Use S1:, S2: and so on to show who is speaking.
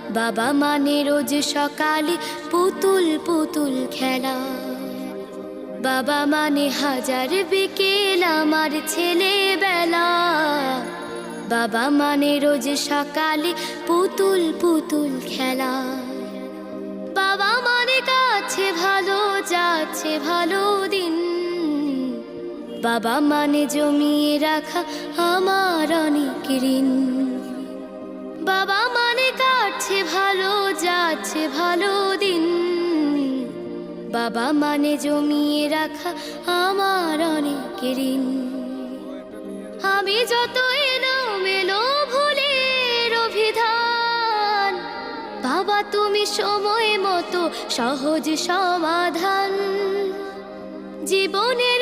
S1: বাবা মানে রোজ সকালে পুতুল পুতুল খেলা। বাবা মানে হাজার বিকেল আমার ছেলেবেলা। বাবা মানে রোজ সকালে পুতুল পুতুল খেলা। বাবা মানে কাছে ভালো যাচ্ছে ভালো দিন। বাবা মানে জমিয়ে রাখা আমার অনেক ঋণ। বাবা মানে কাটছে ভালো যাচ্ছে ভালো দিন। বাবা মানে জমিয়ে রাখা আমার অনেক ঋণ। আমি যত এলোমেলো ভুলের অভিধান, বাবা তুমি সময় মতো সহজ সমাধান। জীবনের